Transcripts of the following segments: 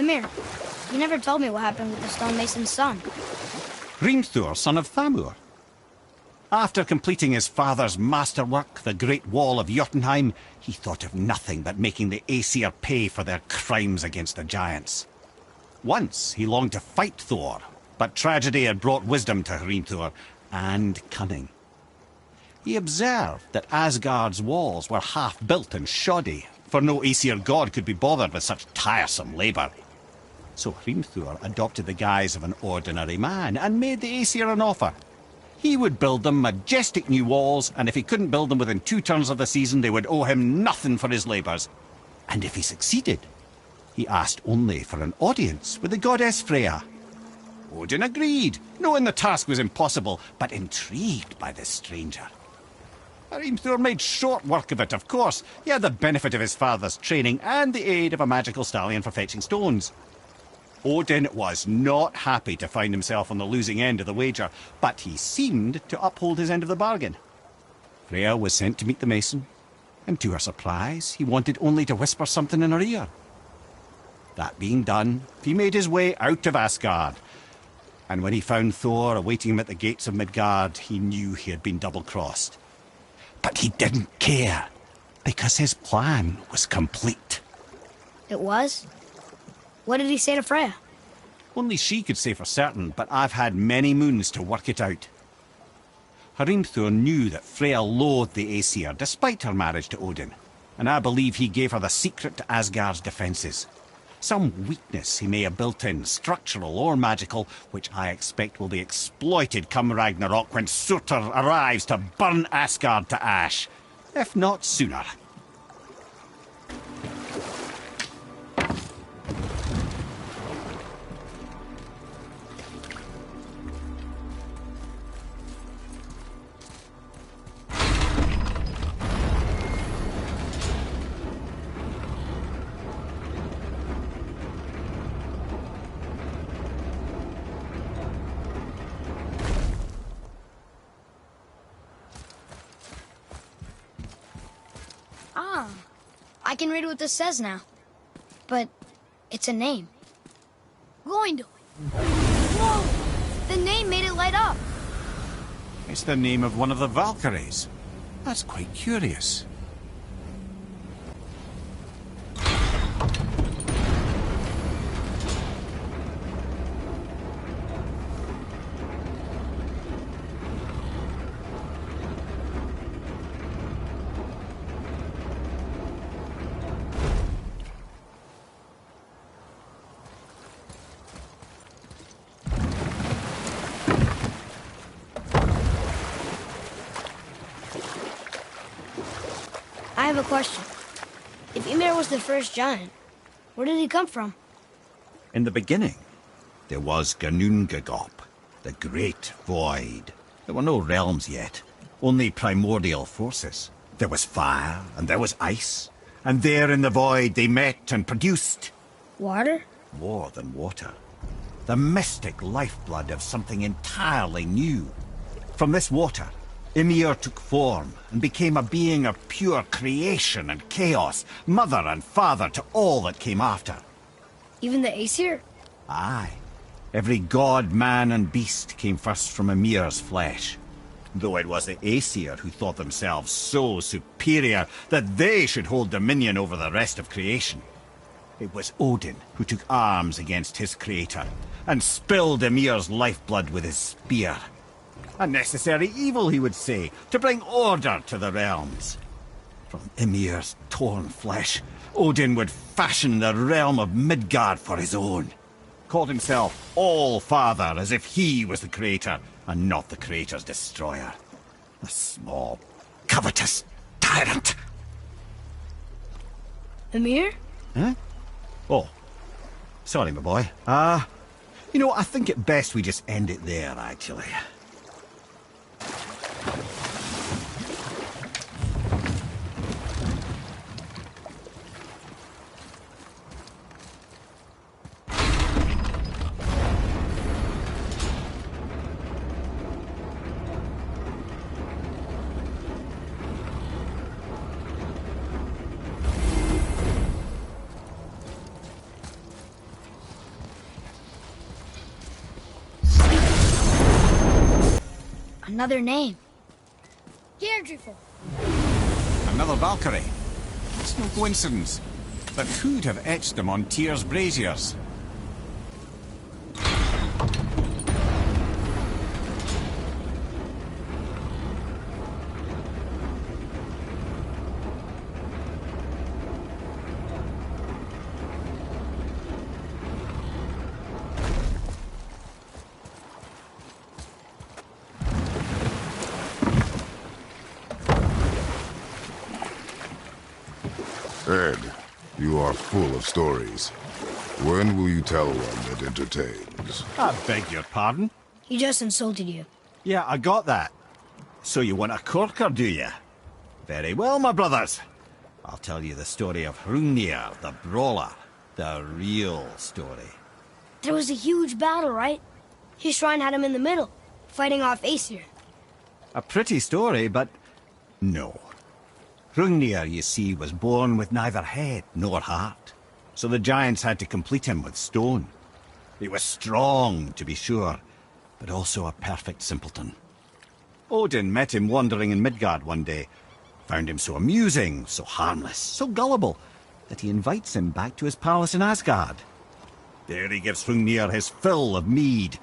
Mimir, you never told me what happened with the stonemason's son. Hrimthur, son of Thamur. After completing his father's masterwork, the Great Wall of Jotunheim, he thought of nothing but making the Aesir pay for their crimes against the giants. Once he longed to fight Thor, but tragedy had brought wisdom to Hrimthur, and cunning. He observed that Asgard's walls were half-built and shoddy, for no Aesir god could be bothered with such tiresome labour. So Hrimthur adopted the guise of an ordinary man and made the Aesir an offer. He would build them majestic new walls, and if he couldn't build them within 2 turns of the season, they would owe him nothing for his labours. And if he succeeded, he asked only for an audience with the goddess Freya. Odin agreed, knowing the task was impossible, but intrigued by this stranger. Hrimthur made short work of it, of course. He had the benefit of his father's training and the aid of a magical stallion for fetching stones. Odin was not happy to find himself on the losing end of the wager, but he seemed to uphold his end of the bargain. Freya was sent to meet the mason, and to her surprise, he wanted only to whisper something in her ear. That being done, he made his way out of Asgard, and when he found Thor awaiting him at the gates of Midgard, he knew he had been double-crossed. But he didn't care, because his plan was complete. It was? What did he say to Freya? Only she could say for certain, but I've had many moons to work it out. Hrimthur knew that Freya loathed the Aesir, despite her marriage to Odin, and I believe he gave her the secret to Asgard's defences. Some weakness he may have built in, structural or magical, which I expect will be exploited come Ragnarok when Surtur arrives to burn Asgard to ash, if not sooner. I can read what this says now. But it's a name. Gloindor. Whoa! The name made it light up. It's the name of one of the Valkyries. That's quite curious. I have a question. If Ymir was the first giant, where did he come from? In the beginning, there was Ginnungagop, the Great Void. There were no realms yet, only primordial forces. There was fire, and there was ice, and there in the void they met and produced... Water? More than water. The mystic lifeblood of something entirely new. From this water, Ymir took form and became a being of pure creation and chaos, mother and father to all that came after. Even the Aesir? Aye. Every god, man and beast came first from Ymir's flesh. Though it was the Aesir who thought themselves so superior that they should hold dominion over the rest of creation. It was Odin who took arms against his creator and spilled Ymir's lifeblood with his spear. A necessary evil, he would say, to bring order to the realms. From Ymir's torn flesh, Odin would fashion the realm of Midgard for his own. Called himself All-Father, as if he was the creator, and not the creator's destroyer. A small, covetous tyrant. Ymir? Huh? Oh. Sorry, my boy. You know, I think it best we just end it there, actually. Another name. Deirdre. Another Valkyrie. It's no coincidence. But who'd have etched them on Tyr's braziers? Ed, you are full of stories. When will you tell one that entertains? I beg your pardon? He just insulted you. Yeah, I got that. So you want a corker, do you? Very well, my brothers. I'll tell you the story of Hrungnir, the brawler. The real story. There was a huge battle, right? His shrine had him in the middle, fighting off Aesir. A pretty story, but no. Hrungnir, you see, was born with neither head nor heart, so the giants had to complete him with stone. He was strong, to be sure, but also a perfect simpleton. Odin met him wandering in Midgard one day, found him so amusing, so harmless, so gullible, that he invites him back to his palace in Asgard. There he gives Hrungnir his fill of mead,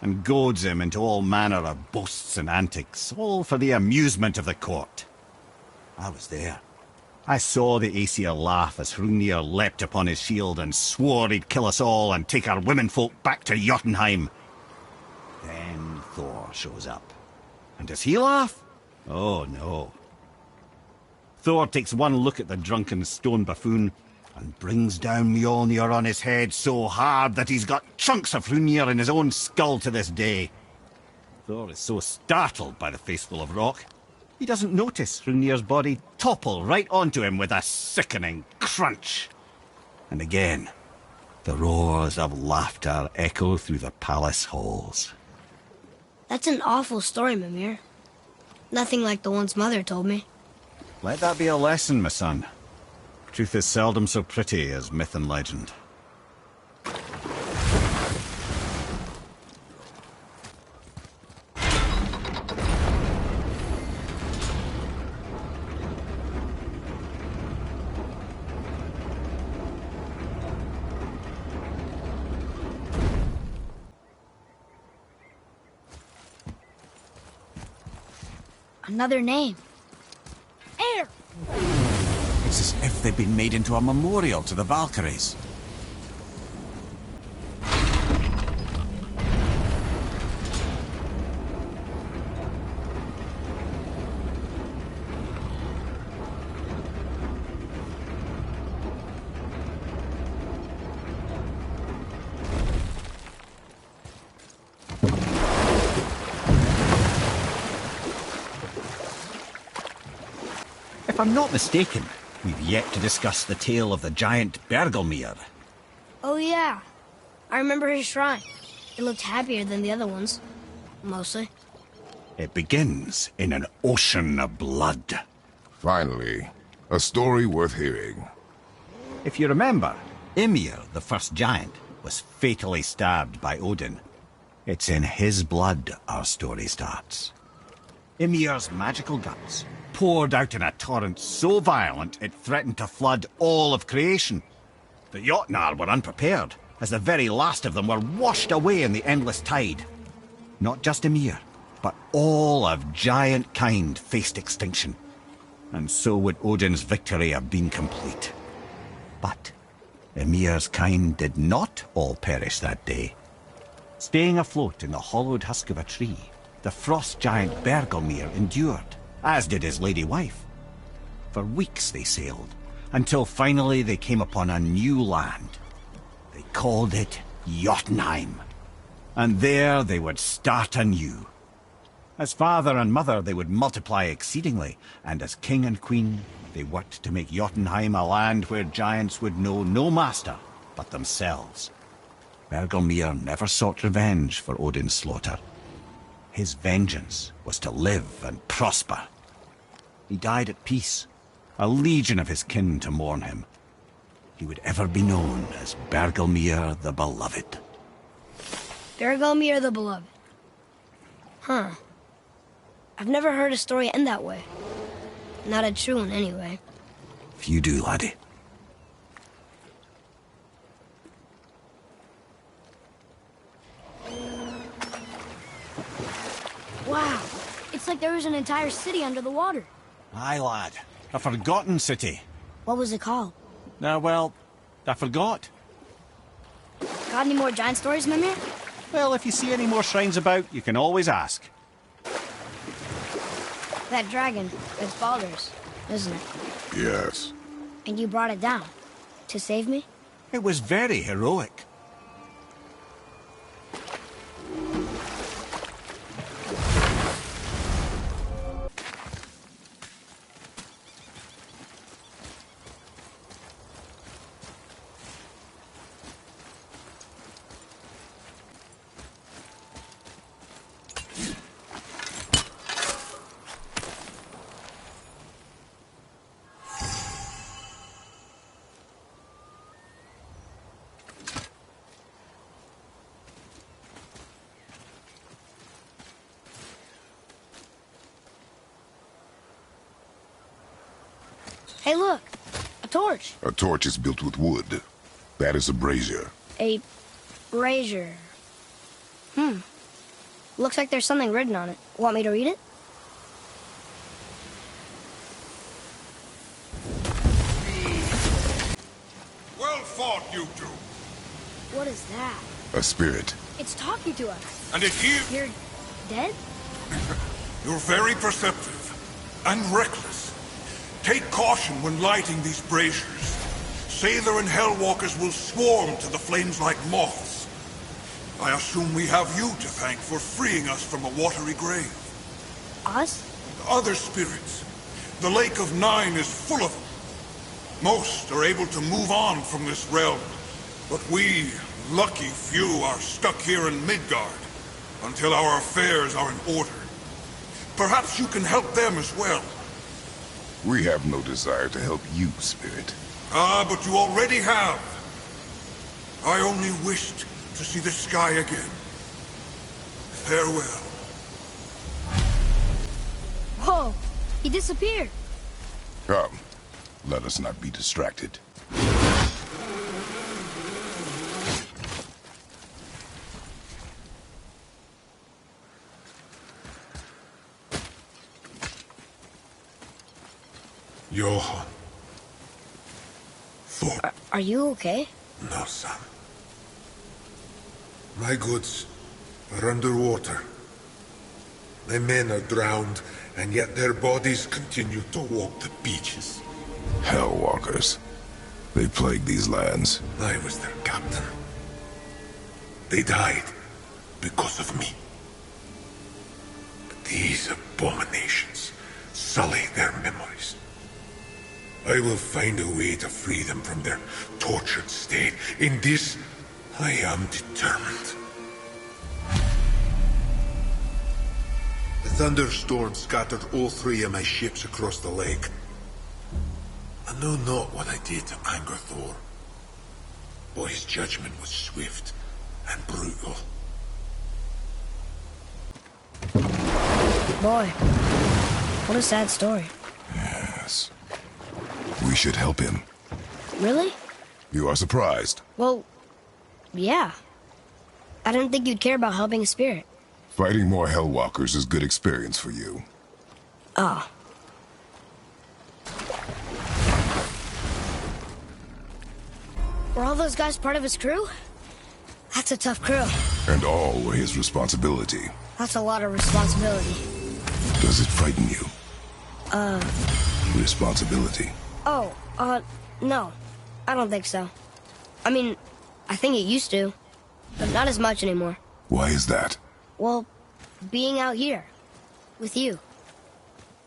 and goads him into all manner of boasts and antics, all for the amusement of the court. I was there. I saw the Aesir laugh as Hrungnir leapt upon his shield and swore he'd kill us all and take our womenfolk back to Jotunheim. Then Thor shows up. And does he laugh? Oh, no. Thor takes one look at the drunken stone buffoon and brings down Mjolnir on his head so hard that he's got chunks of Hrungnir in his own skull to this day. Thor is so startled by the face full of rock, he doesn't notice Hrungnir's body topple right onto him with a sickening crunch. And again, the roars of laughter echo through the palace halls. That's an awful story, Mimir. Nothing like the ones Mother told me. Let that be a lesson, my son. Truth is seldom so pretty as myth and legend. Another name. Air! It's as if they'd been made into a memorial to the Valkyries. If I'm not mistaken, we've yet to discuss the tale of the giant Bergelmir. Oh yeah. I remember his shrine. It looked happier than the other ones. Mostly. It begins in an ocean of blood. Finally, a story worth hearing. If you remember, Ymir, the first giant, was fatally stabbed by Odin. It's in his blood our story starts. Ymir's magical guts poured out in a torrent so violent it threatened to flood all of creation. The Jotnar were unprepared, as the very last of them were washed away in the endless tide. Not just Ymir, but all of giant kind faced extinction. And so would Odin's victory have been complete. But Ymir's kind did not all perish that day. Staying afloat in the hollowed husk of a tree, the frost giant Bergelmir endured, as did his lady wife. For weeks they sailed, until finally they came upon a new land. They called it Jotunheim. And there they would start anew. As father and mother they would multiply exceedingly, and as king and queen they worked to make Jotunheim a land where giants would know no master but themselves. Bergelmir never sought revenge for Odin's slaughter. His vengeance was to live and prosper. He died at peace, a legion of his kin to mourn him. He would ever be known as Bergelmir the Beloved. Bergelmir the Beloved. Huh. I've never heard a story end that way. Not a true one, anyway. If you do, laddie. Wow. It's like there was an entire city under the water. Aye, lad. A forgotten city. What was it called? Well, I forgot. Got any more giant stories, Mimir? Well, if you see any more shrines about, you can always ask. That dragon, it's Baldur's, isn't it? Yes. And you brought it down to save me? It was very heroic. Hey, look! A torch! A torch is built with wood. That is a brazier. A brazier. Looks like there's something written on it. Want me to read it? Well fought, you two. What is that? A spirit. It's talking to us. And if you... You're dead? You're very perceptive and reckless. Take caution when lighting these braziers. Sailor and Hellwalkers will swarm to the flames like moths. I assume we have you to thank for freeing us from a watery grave. Us? Other spirits. The Lake of Nine is full of them. Most are able to move on from this realm, but we, lucky few, are stuck here in Midgard until our affairs are in order. Perhaps you can help them as well. We have no desire to help you, spirit. Ah, but you already have. I only wished to see the sky again. Farewell. Whoa! He disappeared! Come, let us not be distracted. Johan. Thor. Are you okay? No, son. My goods are underwater. My men are drowned, and yet their bodies continue to walk the beaches. Hellwalkers. They plague these lands. I was their captain. They died because of me. But these abominations sully their memories. I will find a way to free them from their tortured state. In this, I am determined. The thunderstorm scattered all 3 of my ships across the lake. I know not what I did to anger Thor, but his judgment was swift and brutal. Boy, what a sad story. Yes. We should help him. Really? You are surprised. Well, yeah. I didn't think you'd care about helping a spirit. Fighting more Hellwalkers is good experience for you. Oh. Were all those guys part of his crew? That's a tough crew. And all were his responsibility. That's a lot of responsibility. Does it frighten you? Responsibility. Oh, no. I don't think so. I mean, I think it used to, but not as much anymore. Why is that? Well, being out here, with you,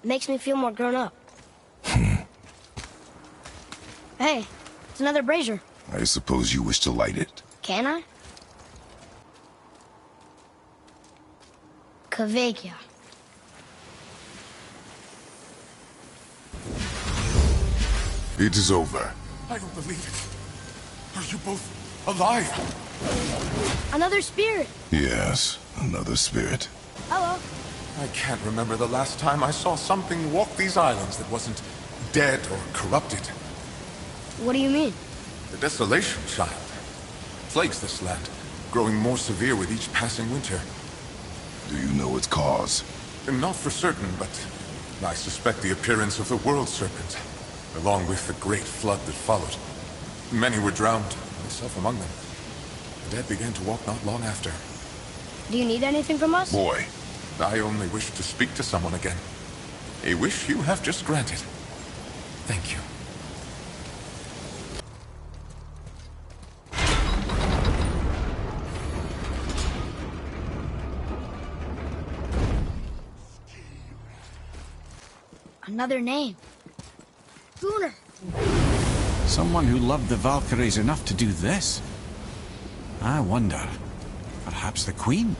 makes me feel more grown up. Hey, it's another brazier. I suppose you wish to light it. Can I? Kvekia. It is over. I don't believe it. Are you both alive? Another spirit. Yes, another spirit. Hello. I can't remember the last time I saw something walk these islands that wasn't dead or corrupted. What do you mean? The desolation, child. Plagues this land, growing more severe with each passing winter. Do you know its cause? Not for certain, but I suspect the appearance of the World Serpent, along with the great flood that followed. Many were drowned, myself among them. The dead began to walk not long after. Do you need anything from us? Boy, I only wish to speak to someone again. A wish you have just granted. Thank you. Another name. Gunnar. Someone who loved the Valkyries enough to do this? I wonder. Perhaps the Queen?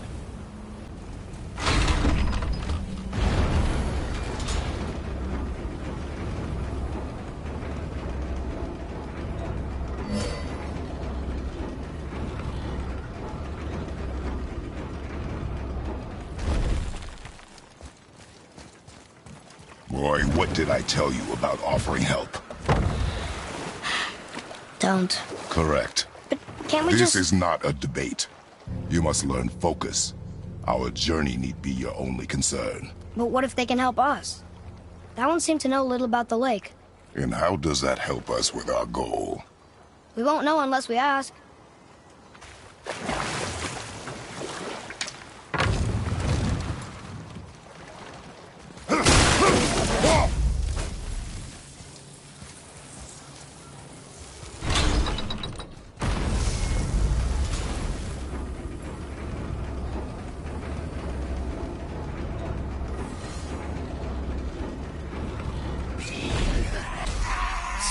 Boy, what did I tell you about offering help? Don't. Correct. But can't we This just... is not a debate. You must learn focus. Our journey need be your only concern. But what if they can help us? That one seemed to know little about the lake. And how does that help us with our goal? We won't know unless we ask.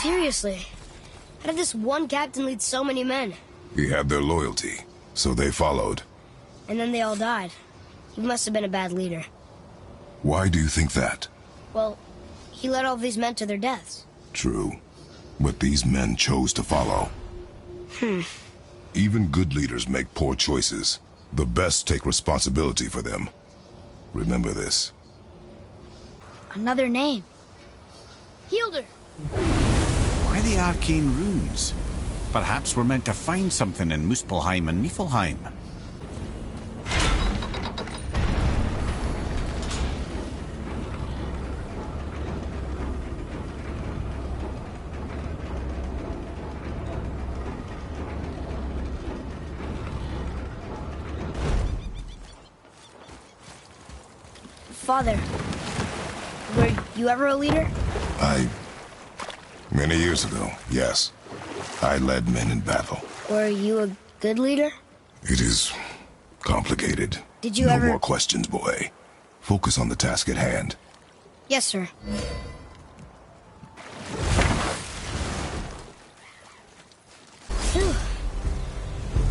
Seriously, how did this one captain lead so many men? He had their loyalty, so they followed. And then they all died. He must have been a bad leader. Why do you think that? Well, he led all of these men to their deaths. True. But these men chose to follow. Even good leaders make poor choices. The best take responsibility for them. Remember this. Another name. Hildur. Why the arcane runes? Perhaps we're meant to find something in Muspelheim and Niflheim. Father, were you ever a leader? Many years ago, yes. I led men in battle. Were you a good leader? It is complicated. Did you no ever... more questions, boy. Focus on the task at hand. Yes, sir. Phew.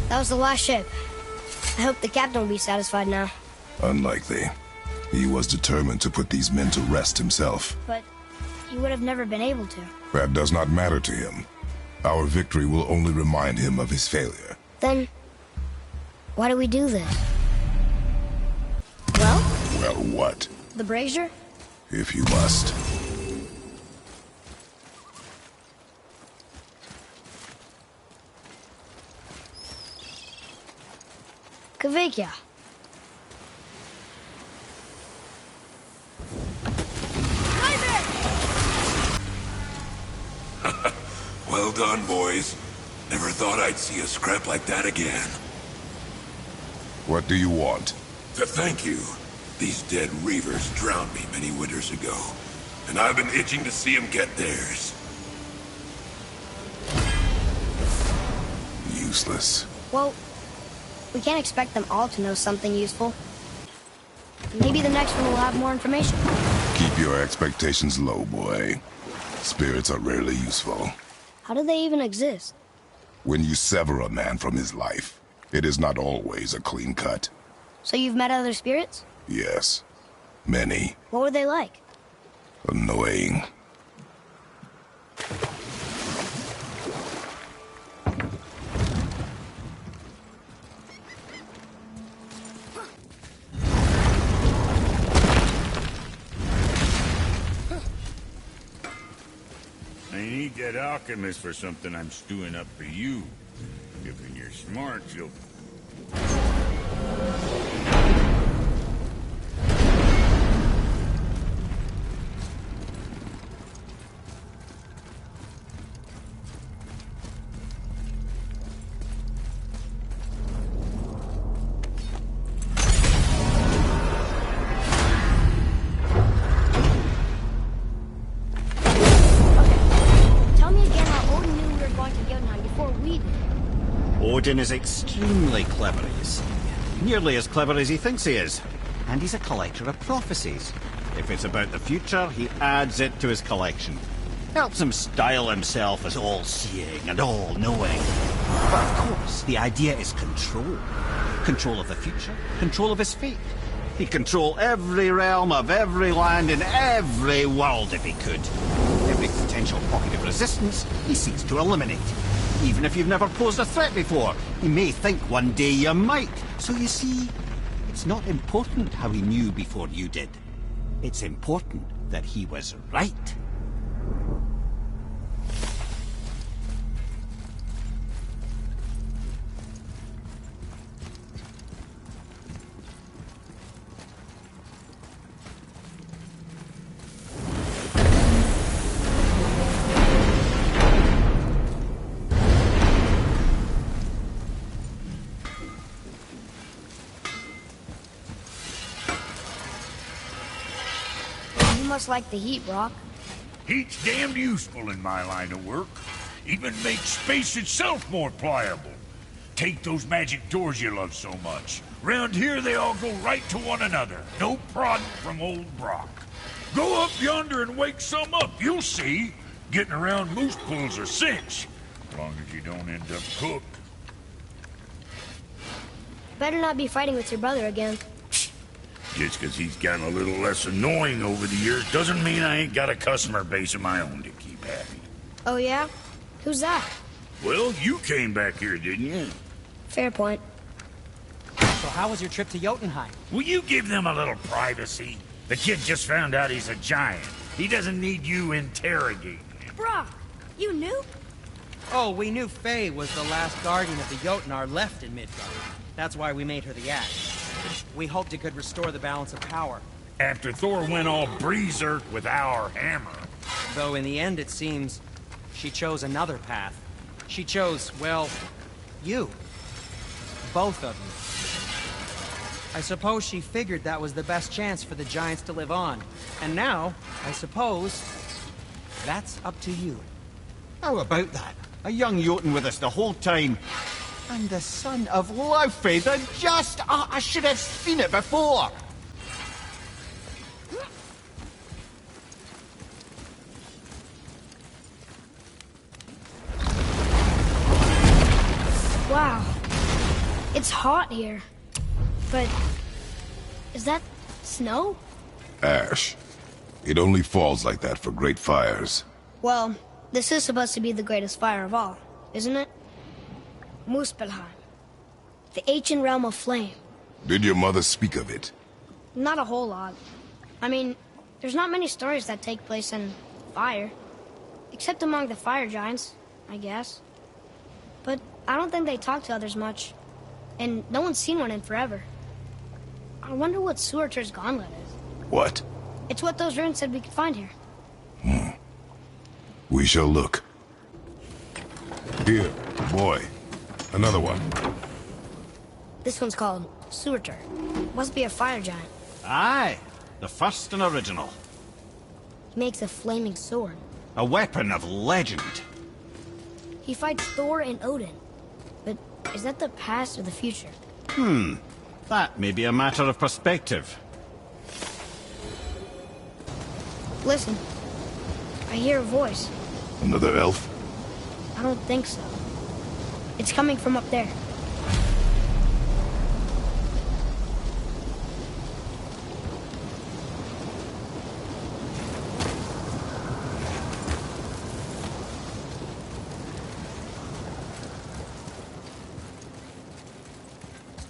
That was the last ship. I hope the captain will be satisfied now. Unlikely. He was determined to put these men to rest himself. But he would have never been able to. That does not matter to him. Our victory will only remind him of his failure. Then, why do we do this? Well? Well, what? The brazier? If you must. Kvekia. Well done, boys. Never thought I'd see a scrap like that again. What do you want? To thank you. These dead reavers drowned me many winters ago, and I've been itching to see them get theirs. Useless. Well, we can't expect them all to know something useful. Maybe the next one will have more information. Keep your expectations low, boy. Spirits are rarely useful. How do they even exist? When you sever a man from his life, it is not always a clean cut. So you've met other spirits? Yes. Many. What were they like? Annoying. need that alchemist for something I'm stewing up for you. If you're smart, you'll... Odin is extremely clever, you see. Nearly as clever as he thinks he is. And he's a collector of prophecies. If it's about the future, he adds it to his collection. Helps him style himself as all-seeing and all-knowing. But of course, the idea is control. Control of the future, control of his fate. He'd control every realm of every land in every world if he could. Every potential pocket of resistance, he seeks to eliminate. Even if you've never posed a threat before, he may think one day you might. So you see, it's not important how he knew before you did. It's important that he was right. Must like the heat, Brock. Heat's damned useful in my line of work. Even makes space itself more pliable. Take those magic doors you love so much. Round here they all go right to one another. No prodding from old Brock. Go up yonder and wake some up, you'll see. Getting around moose pools are cinch. As long as you don't end up cooked. Better not be fighting with your brother again. Just because he's gotten a little less annoying over the years doesn't mean I ain't got a customer base of my own to keep happy. Oh, yeah? Who's that? Well, you came back here, didn't you? Fair point. So how was your trip to Jotunheim? Will you give them a little privacy? The kid just found out he's a giant. He doesn't need you interrogating him. Brock, you knew? Oh, we knew Faye was the last guardian of the Jotunar left in Midgard. That's why we made her the axe. We hoped it could restore the balance of power. After Thor went all berserk with our hammer. Though in the end it seems she chose another path. She chose, well, you. Both of you. I suppose she figured that was the best chance for the giants to live on. And now, I suppose, that's up to you. How about that? A young Jotun with us the whole time. And the son of Laufey, the just... Oh, I should have seen it before! Wow. It's hot here. But... is that snow? Ash. It only falls like that for great fires. Well, this is supposed to be the greatest fire of all, isn't it? Muspelheim. The ancient realm of flame. Did your mother speak of it? Not a whole lot. I mean, there's not many stories that take place in fire. Except among the fire giants, I guess. But I don't think they talk to others much. And no one's seen one in forever. I wonder what Surtur's gauntlet is. What? It's what those runes said we could find here. We shall look. Here, boy. Another one. This one's called Surtur. Must be a fire giant. Aye, the first and original. He makes a flaming sword. A weapon of legend. He fights Thor and Odin. But is that the past or the future? That may be a matter of perspective. Listen. I hear a voice. Another elf? I don't think so. It's coming from up there.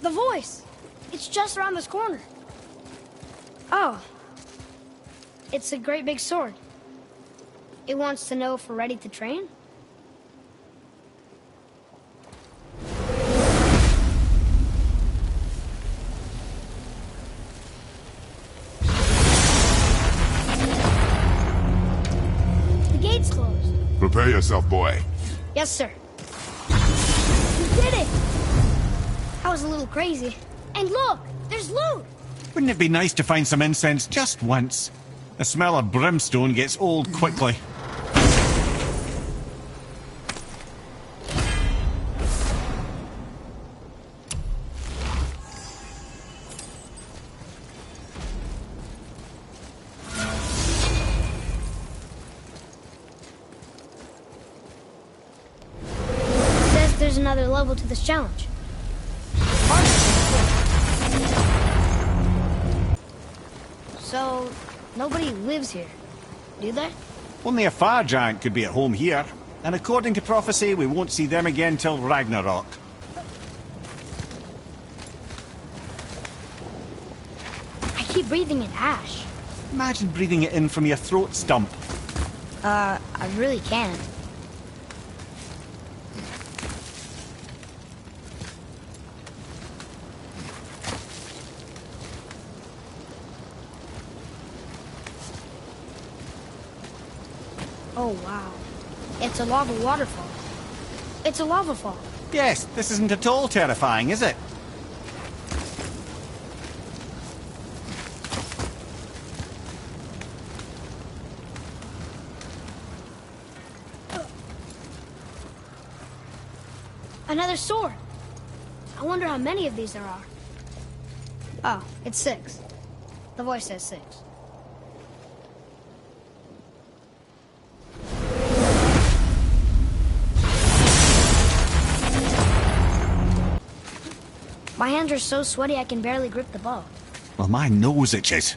The voice! It's just around this corner. Oh. It's a great big sword. It wants to know if we're ready to train? The gate's closed. Prepare yourself, boy. Yes, sir. We did it! That was a little crazy. And look! There's loot! Wouldn't it be nice to find some incense just once? The smell of brimstone gets old quickly. Says there's another level to this challenge. So, nobody lives here, do they? Only a fire giant could be at home here. And according to prophecy, we won't see them again till Ragnarok. I keep breathing in ash. Imagine breathing it in from your throat stump. I really can't. Oh, wow. It's a lava waterfall. It's a lava fall. Yes, this isn't at all terrifying, is it? Another sword. I wonder how many of these there are. Oh, it's 6. The voice says 6. My hands are so sweaty I can barely grip the bow. Well, my nose itches.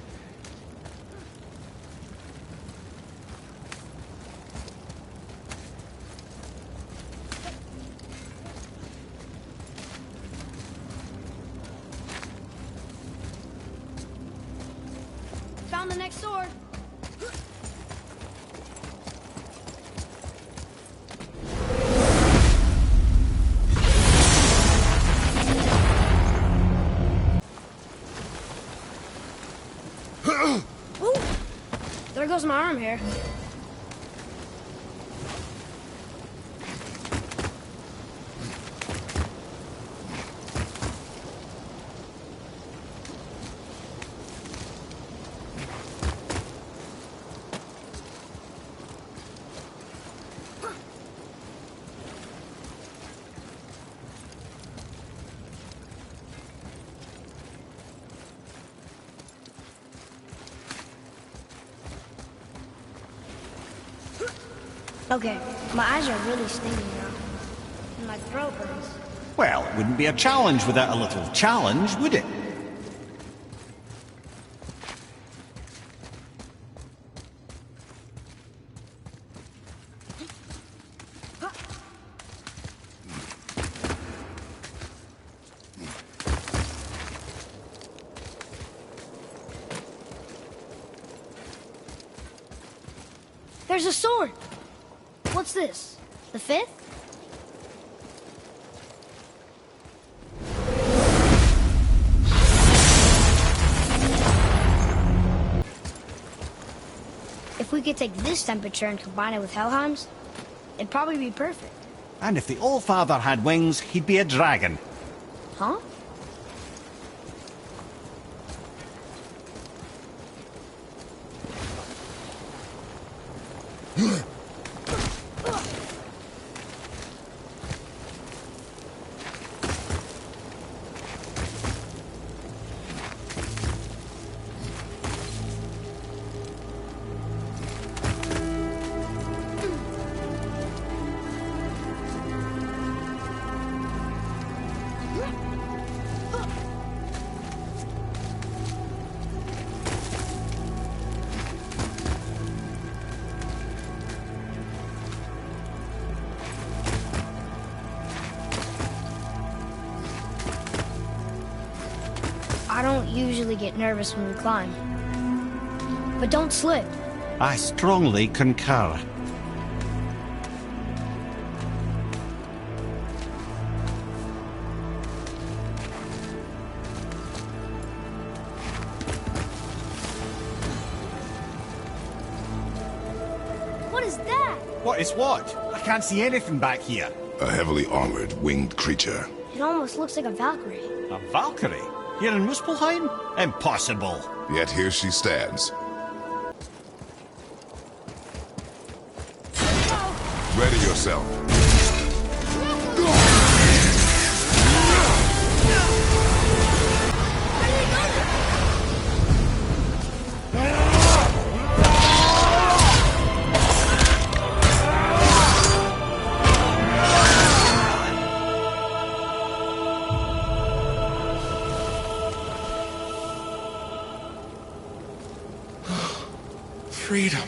Found the next sword. Ooh, there goes my arm hair. Okay, my eyes are really stinging now. And my throat hurts. Well, it wouldn't be a challenge without a little challenge, would it? There's a sword! What's this? The 5th? If we could take this temperature and combine it with Helheim's, it'd probably be perfect. And if the Allfather had wings, he'd be a dragon. Huh? I don't usually get nervous when we climb. But don't slip. I strongly concur. is that? What is what? I can't see anything back here. A heavily armored, winged creature. It almost looks like a Valkyrie. A Valkyrie? Here in Muspelheim? Impossible. Yet here she stands. Ready yourself. Freedom.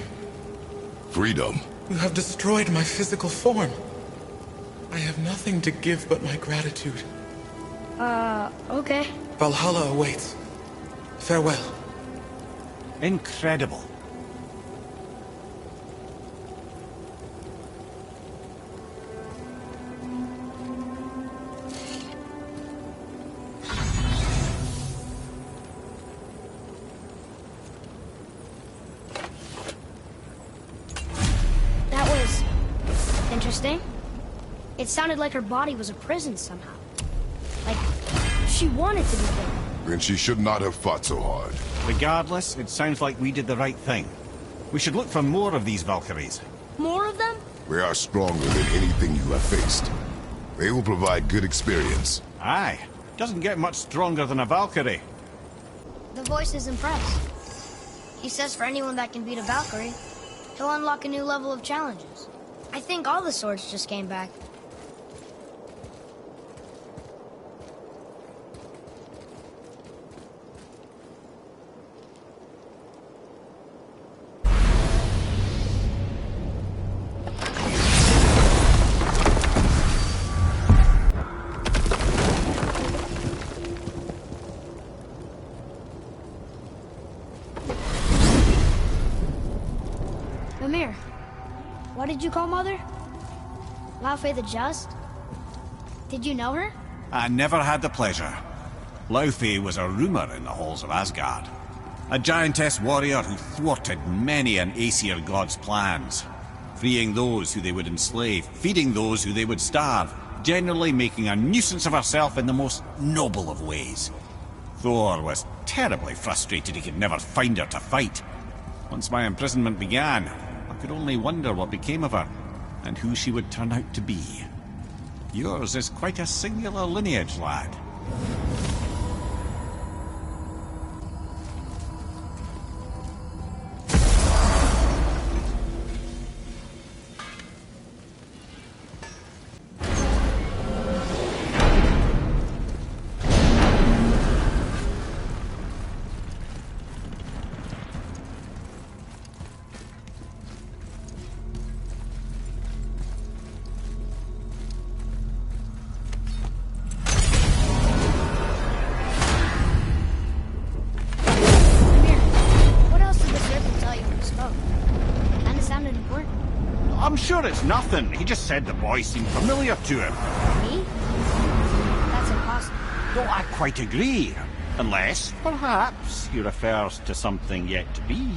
Freedom. You have destroyed my physical form. I have nothing to give but my gratitude. Okay. Valhalla awaits. Farewell. Incredible. That was interesting. It sounded like her body was a prison somehow. Like she wanted to be killed. Then she should not have fought so hard. Regardless, it sounds like we did the right thing. We should look for more of these Valkyries. More of them? They are stronger than anything you have faced. They will provide good experience. Aye. Doesn't get much stronger than a Valkyrie. The voice is impressed. He says for anyone that can beat a Valkyrie, he'll unlock a new level of challenges. I think all the swords just came back. Mimir, what did you call Mother? Laufey the Just? Did you know her? I never had the pleasure. Laufey was a rumour in the halls of Asgard. A giantess warrior who thwarted many an Aesir god's plans. Freeing those who they would enslave, feeding those who they would starve, generally making a nuisance of herself in the most noble of ways. Thor was terribly frustrated he could never find her to fight. Once my imprisonment began, I could only wonder what became of her, and who she would turn out to be. Yours is quite a singular lineage, lad. I'm sure it's nothing. He just said the boy seemed familiar to him. Me? That's impossible. No, I quite agree. Unless, perhaps, he refers to something yet to be.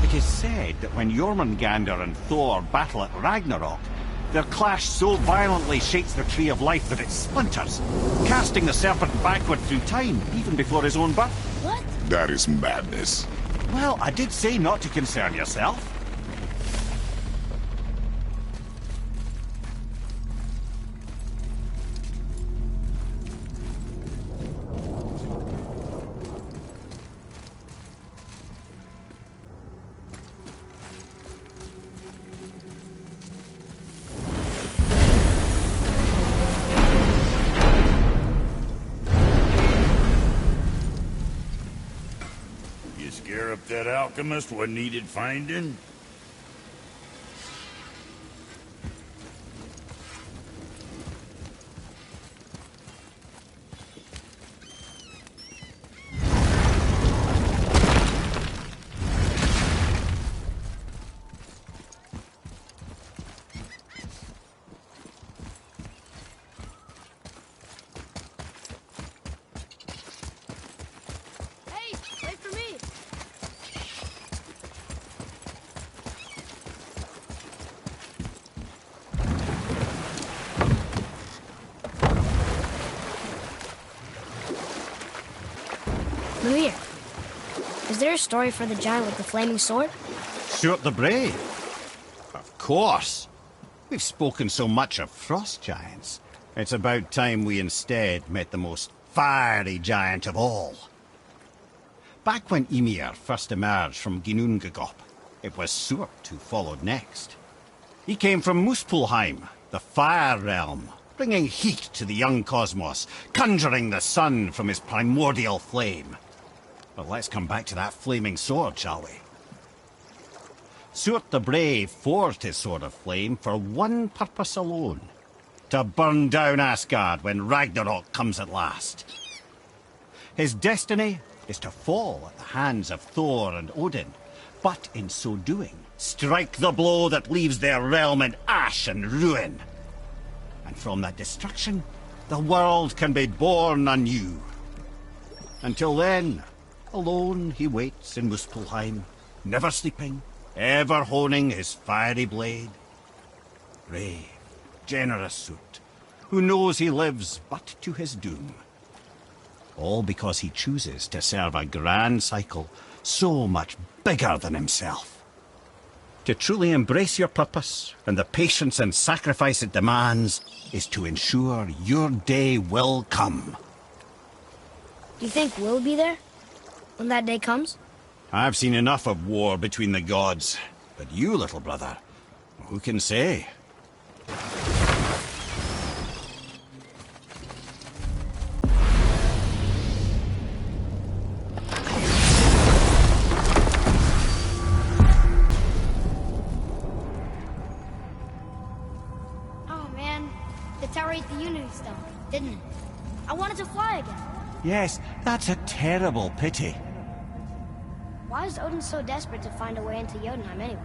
It is said that when Jormungandr and Thor battle at Ragnarok, their clash so violently shakes the tree of life that it splinters, casting the serpent backward through time, even before his own birth. What? That is madness. Well, I did say not to concern yourself. Scare up that alchemist what needed finding? Mimir, is there a story for the giant with the flaming sword? Stuart the Brave? Of course. We've spoken so much of frost giants. It's about time we instead met the most fiery giant of all. Back when Ymir first emerged from Ginnungagop, it was Stuart who followed next. He came from Muspelheim, the Fire Realm, bringing heat to the young cosmos, conjuring the sun from his primordial flame. But let's come back to that flaming sword, shall we? Stuart the Brave forged his sword of flame for one purpose alone: to burn down Asgard when Ragnarok comes at last. His destiny is to fall at the hands of Thor and Odin, but in so doing, strike the blow that leaves their realm in ash and ruin. And from that destruction, the world can be born anew. Until then, alone he waits in Muspelheim, never sleeping, ever honing his fiery blade. Brave, generous Soot, who knows he lives but to his doom. All because he chooses to serve a grand cycle so much bigger than himself. To truly embrace your purpose, and the patience and sacrifice it demands, is to ensure your day will come. Do you think we'll be there when that day comes? I've seen enough of war between the gods, but you, little brother, who can say? Oh man, the tower ate the Unity Stone, didn't it? I wanted to fly again. Yes, that's a terrible pity. Why is Odin so desperate to find a way into Jotunheim anyway?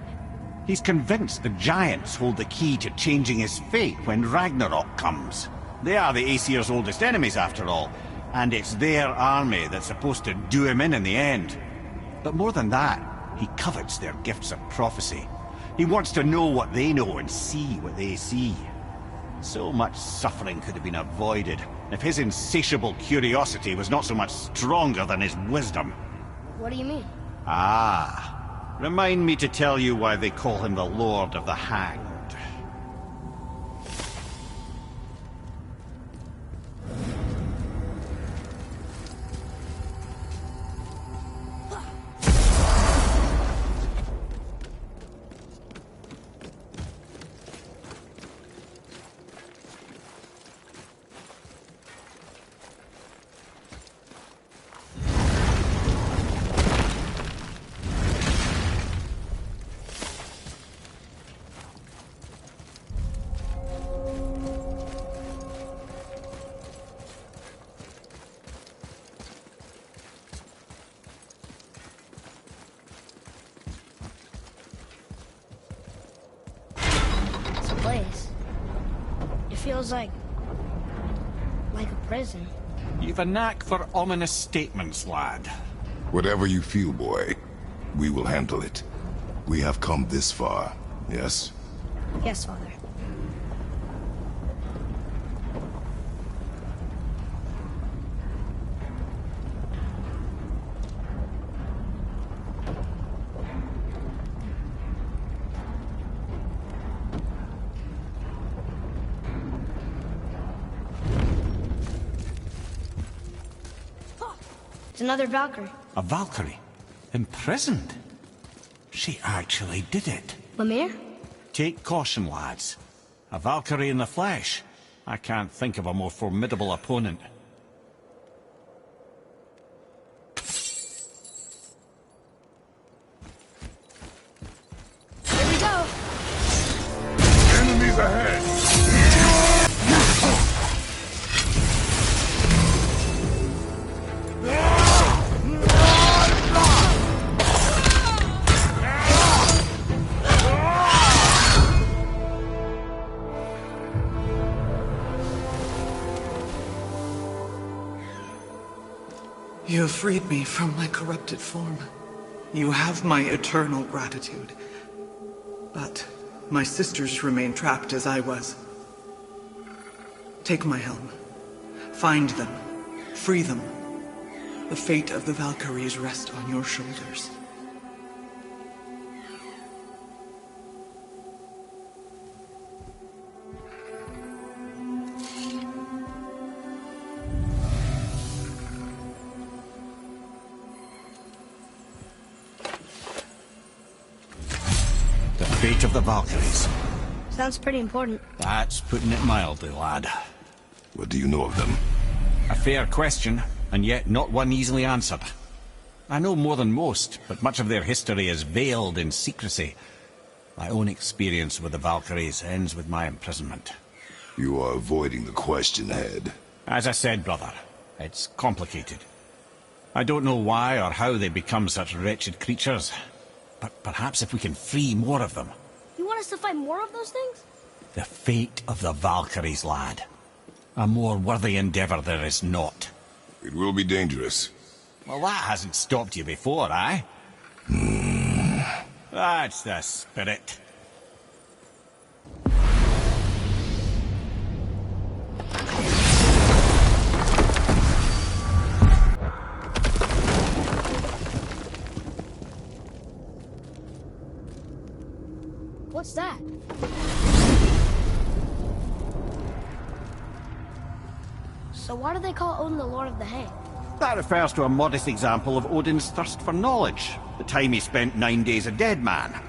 He's convinced the giants hold the key to changing his fate when Ragnarok comes. They are the Aesir's oldest enemies, after all, and it's their army that's supposed to do him in the end. But more than that, he covets their gifts of prophecy. He wants to know what they know and see what they see. So much suffering could have been avoided if his insatiable curiosity was not so much stronger than his wisdom. What do you mean? Ah, remind me to tell you why they call him the Lord of the Hanged. Place. It feels like a prison. You've a knack for ominous statements, lad. Whatever you feel, boy, we will handle it. We have come this far, yes? Yes, Father. It's another Valkyrie. A Valkyrie? Imprisoned? She actually did it. Mimir? Take caution, lads. A Valkyrie in the flesh. I can't think of a more formidable opponent. Here we go! Enemies ahead! You have freed me from my corrupted form. You have my eternal gratitude. But my sisters remain trapped as I was. Take my helm. Find them. Free them. The fate of the Valkyries rests on your shoulders. The fate of the Valkyries. Sounds pretty important. That's putting it mildly, lad. What do you know of them? A fair question, and yet not one easily answered. I know more than most, but much of their history is veiled in secrecy. My own experience with the Valkyries ends with my imprisonment. You are avoiding the question, Head. As I said, brother, it's complicated. I don't know why or how they become such wretched creatures, but perhaps if we can free more of them. You want us to fight more of those things? The fate of the Valkyries, lad. A more worthy endeavour there is not. It will be dangerous. Well, that hasn't stopped you before, eh? That's the spirit. What's that? So why do they call Odin the Lord of the Hay? That refers to a modest example of Odin's thirst for knowledge. The time he spent 9 days a dead man.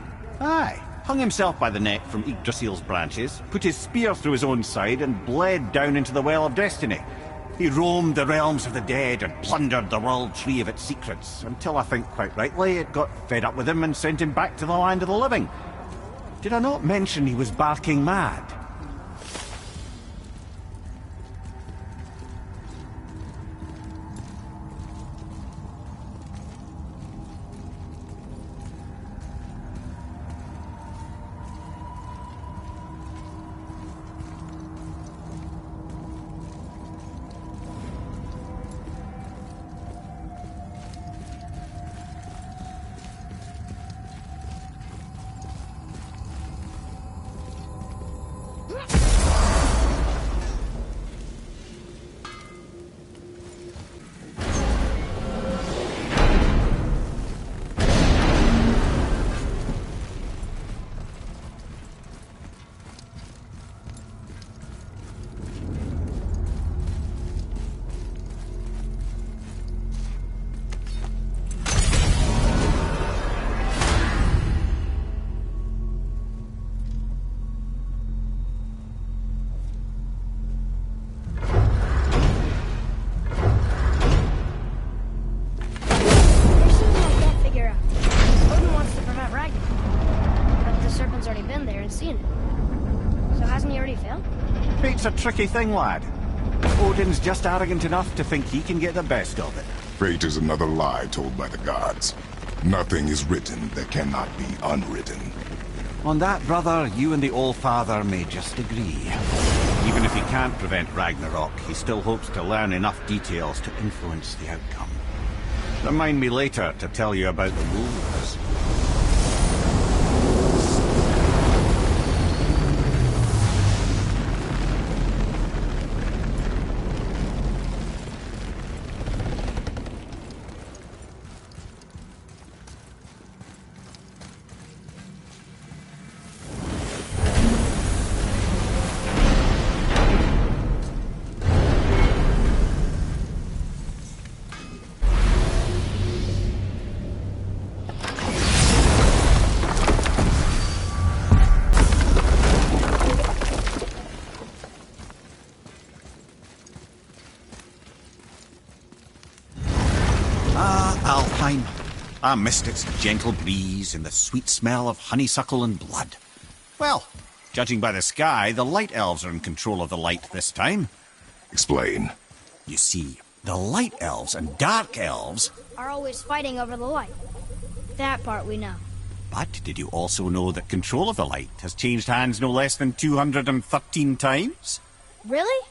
Aye, hung himself by the neck from Yggdrasil's branches, put his spear through his own side and bled down into the Well of Destiny. He roamed the realms of the dead and plundered the world tree of its secrets, until I think quite rightly it got fed up with him and sent him back to the land of the living. Did I not mention he was barking mad? Fate's a tricky thing, lad. Odin's just arrogant enough to think he can get the best of it. Fate is another lie told by the gods. Nothing is written that cannot be unwritten. On that, brother, you and the All-Father may just agree. Even if he can't prevent Ragnarok, he still hopes to learn enough details to influence the outcome. Remind me later to tell you about the wolves. Alpine. I missed its gentle breeze and the sweet smell of honeysuckle and blood. Well, judging by the sky, the Light Elves are in control of the light this time. Explain. You see, the Light Elves and Dark Elves are always fighting over the light. That part we know. But did you also know that control of the light has changed hands no less than 213 times? Really?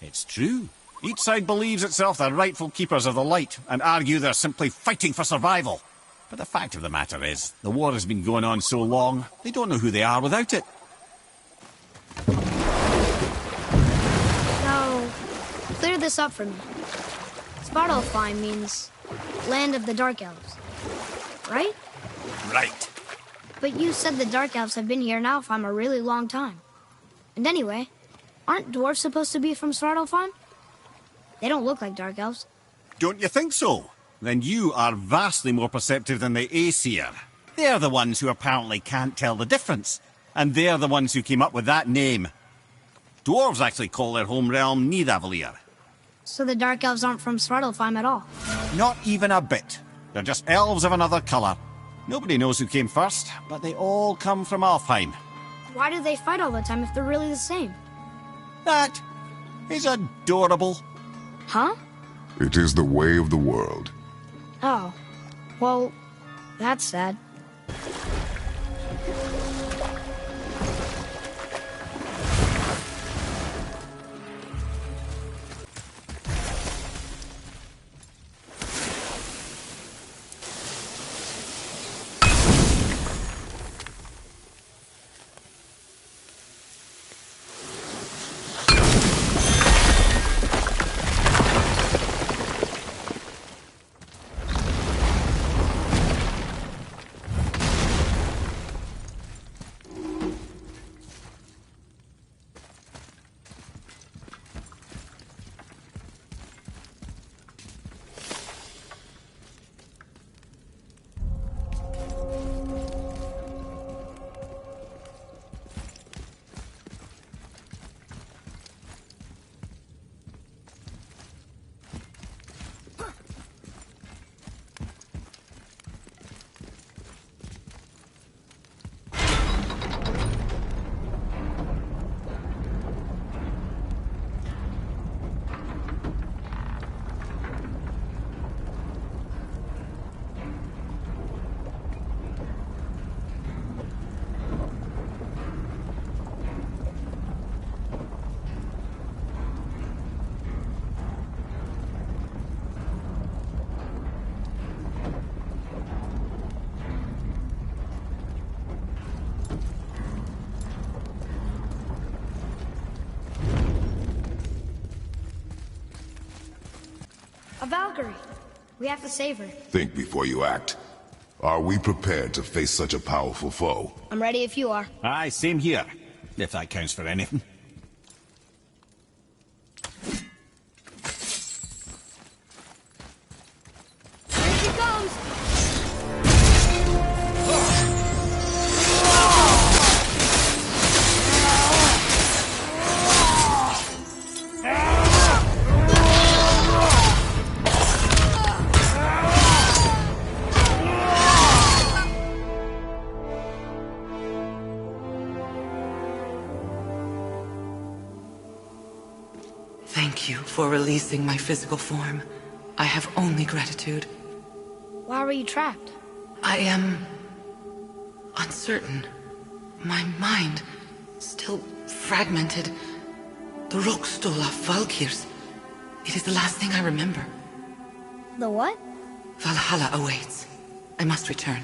It's true. Each side believes itself the rightful keepers of the light and argue they're simply fighting for survival. But the fact of the matter is, the war has been going on so long, they don't know who they are without it. So, clear this up for me. It's Svartalfheim means land of the Dark Elves, right? Right. But you said the Dark Elves have been here now for a really long time. And anyway, aren't dwarves supposed to be from Svartalfheim? They don't look like Dark Elves. Don't you think so? Then you are vastly more perceptive than the Aesir. They're the ones who apparently can't tell the difference. And they're the ones who came up with that name. Dwarves actually call their home realm Nidavellir. So the Dark Elves aren't from Svartalfheim at all? Not even a bit. They're just elves of another colour. Nobody knows who came first, but they all come from Alfheim. Why do they fight all the time if they're really the same? That is adorable. Huh? It is the way of the world. Oh. Well, that's sad. A Valkyrie. We have to save her. Think before you act. Are we prepared to face such a powerful foe? I'm ready if you are. Aye, same here. If that counts for anything. Here she comes! Thank you for releasing my physical form. I have only gratitude. Why were you trapped? I am uncertain. My mind still fragmented. The Rockstol of Valkyrs. It is the last thing I remember. The what? Valhalla awaits. I must return.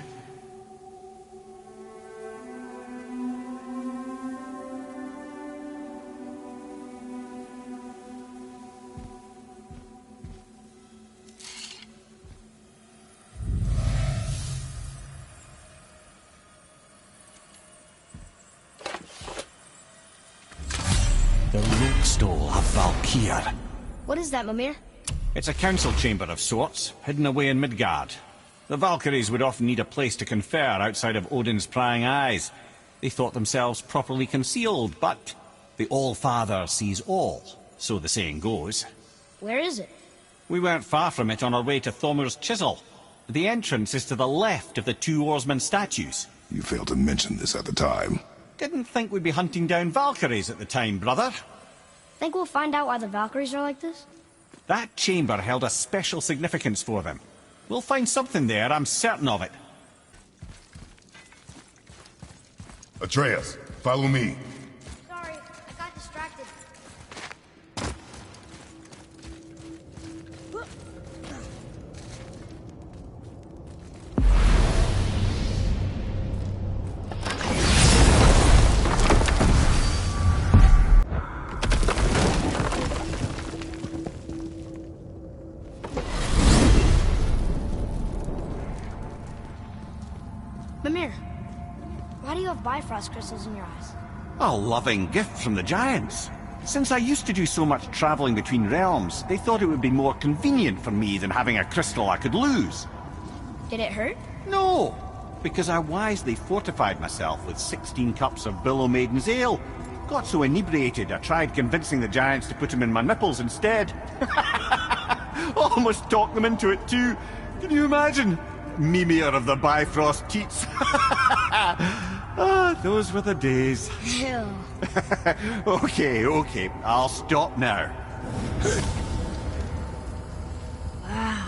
The Rookstole of Valkyr. What is that, Mimir? It's a council chamber of sorts, hidden away in Midgard. The Valkyries would often need a place to confer outside of Odin's prying eyes. They thought themselves properly concealed, but the All-Father sees all, so the saying goes. Where is it? We weren't far from it on our way to Thomur's Chisel. The entrance is to the left of the two oarsmen statues. You failed to mention this at the time. Didn't think we'd be hunting down Valkyries at the time, brother. Think we'll find out why the Valkyries are like this? That chamber held a special significance for them. We'll find something there, I'm certain of it. Atreus, follow me. Sorry, I got distracted. Why do you have Bifrost crystals in your eyes? A loving gift from the giants. Since I used to do so much traveling between realms, they thought it would be more convenient for me than having a crystal I could lose. Did it hurt? No, because I wisely fortified myself with 16 cups of Billow Maiden's Ale. Got so inebriated, I tried convincing the giants to put them in my nipples instead. Almost talked them into it too. Can you imagine? Mimir of the Bifrost teats. Ah, those were the days. Ew. Okay, I'll stop now. Wow.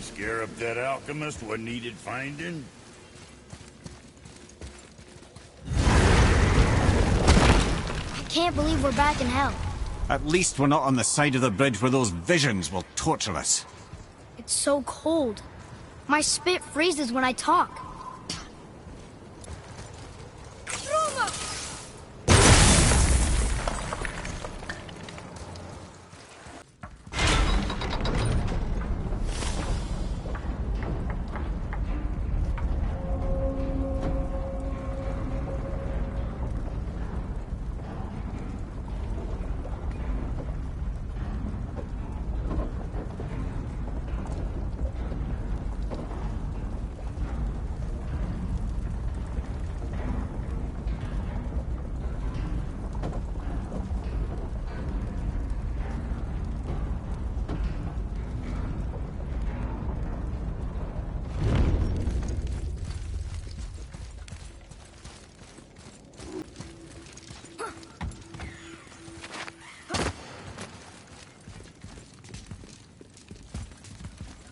Scare up that alchemist what needed finding? I can't believe we're back in hell. At least we're not on the side of the bridge where those visions will torture us. It's so cold. My spit freezes when I talk.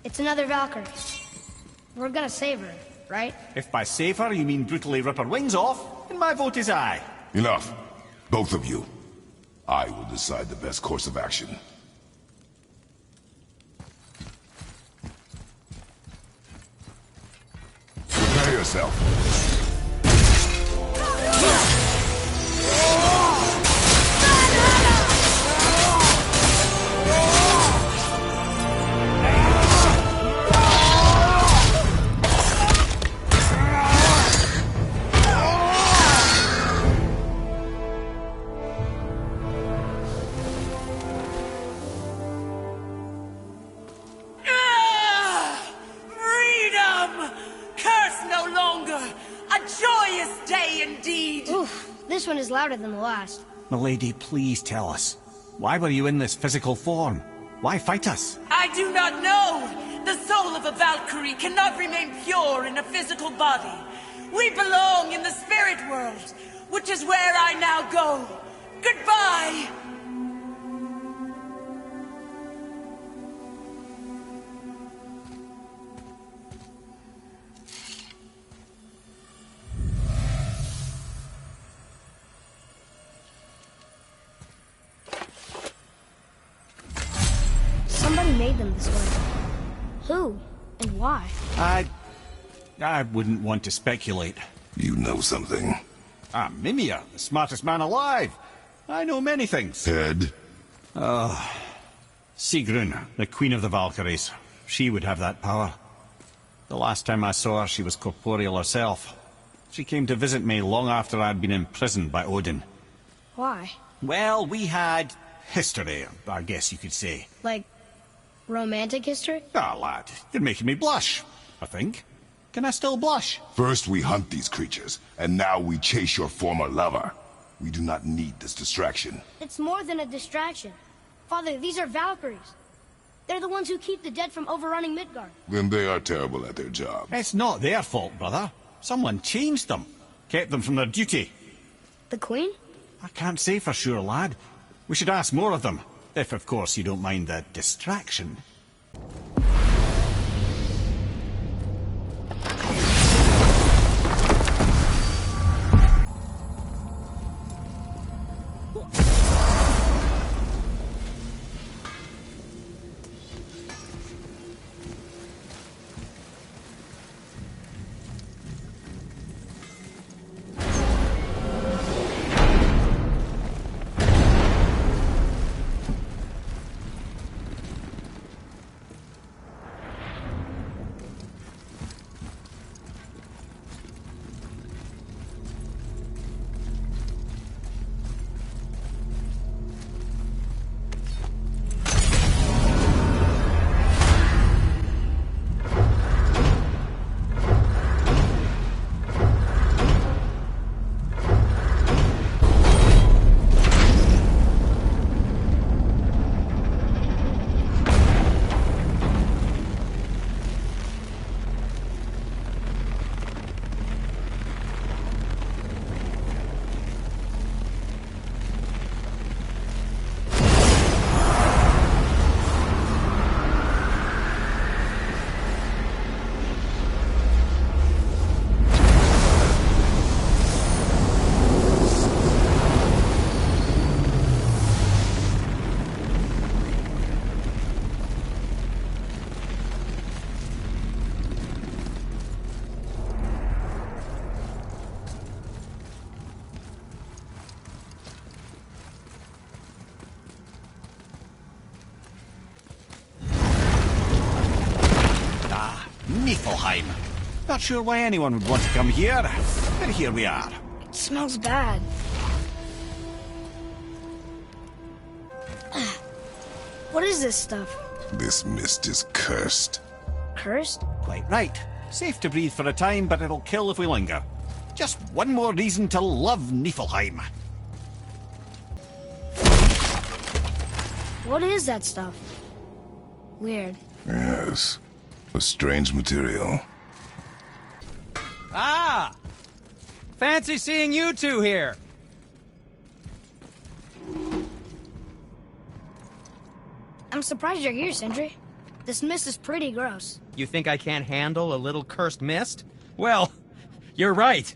It's another Valkyrie. We're gonna save her, right? If by save her you mean brutally rip her wings off, then my vote is aye. Enough. Both of you. I will decide the best course of action. Prepare yourself. This one is louder than the last. Milady, please tell us. Why were you in this physical form? Why fight us? I do not know! The soul of a Valkyrie cannot remain pure in a physical body. We belong in the spirit world. which is where I now go. Goodbye! Somebody made them this way. Who? And why? I wouldn't want to speculate. You know something. I'm Mimir, the smartest man alive. I know many things. Head? Sigrun, the Queen of the Valkyries. She would have that power. The last time I saw her, she was corporeal herself. She came to visit me long after I'd been imprisoned by Odin. Why? Well, we had history, I guess you could say. Like, romantic history? Ah, lad, you're making me blush, I think. Can I still blush? First we hunt these creatures, and now we chase your former lover. We do not need this distraction. It's more than a distraction. Father, these are Valkyries. They're the ones who keep the dead from overrunning Midgard. Then they are terrible at their job. It's not their fault, brother. Someone changed them. Kept them from their duty. The Queen? I can't say for sure, lad. We should ask more of them. If, of course, you don't mind the distraction. Niflheim. Not sure why anyone would want to come here, but here we are. It smells bad. What is this stuff? This mist is cursed. Cursed? Quite right. Safe to breathe for a time, but it'll kill if we linger. Just one more reason to love Niflheim. What is that stuff? Weird. Yes. A strange material. Ah! Fancy seeing you two here. I'm surprised you're here, Sindri. This mist is pretty gross. You think I can't handle a little cursed mist? Well, you're right.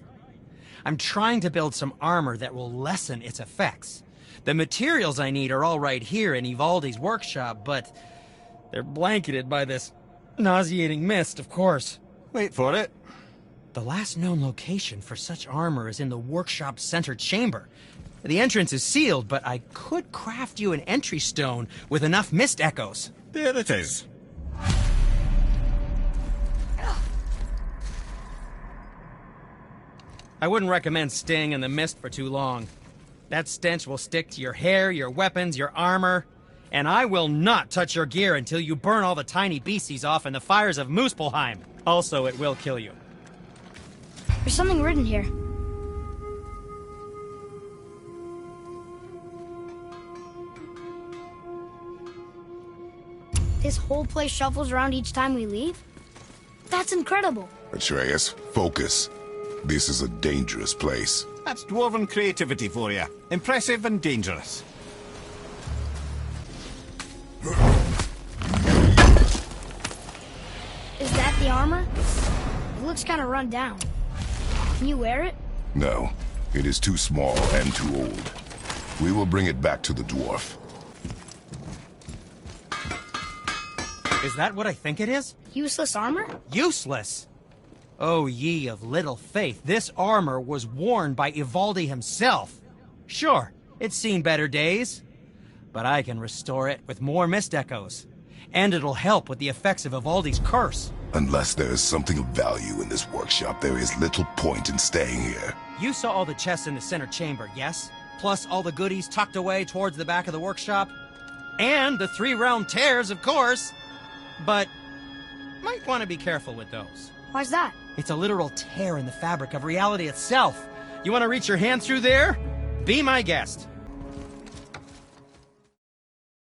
I'm trying to build some armor that will lessen its effects. The materials I need are all right here in Ivaldi's workshop, but they're blanketed by this nauseating mist, of course. Wait for it. The last known location for such armor is in the workshop's center chamber. The entrance is sealed, but I could craft you an entry stone with enough mist echoes. There it is. I wouldn't recommend staying in the mist for too long. That stench will stick to your hair, your weapons, your armor, and I will not touch your gear until you burn all the tiny beasties off in the fires of Muspelheim. Also, it will kill you. There's something written here. This whole place shuffles around each time we leave? That's incredible. Atreus, focus. This is a dangerous place. That's dwarven creativity for you. Impressive and dangerous. Is that the armor? It looks kind of run down. Can you wear it? No, it is too small and too old. We will bring it back to the dwarf. Is that what I think it is? Useless armor? Useless? Oh, ye of little faith, this armor was worn by Ivaldi himself. Sure, it's seen better days, but I can restore it with more mist echoes. And it'll help with the effects of Ivaldi's curse. Unless there is something of value in this workshop, there is little point in staying here. You saw all the chests in the center chamber, yes? Plus all the goodies tucked away towards the back of the workshop? And the 3 round tears, of course! But might want to be careful with those. Why's that? It's a literal tear in the fabric of reality itself. You want to reach your hand through there? Be my guest.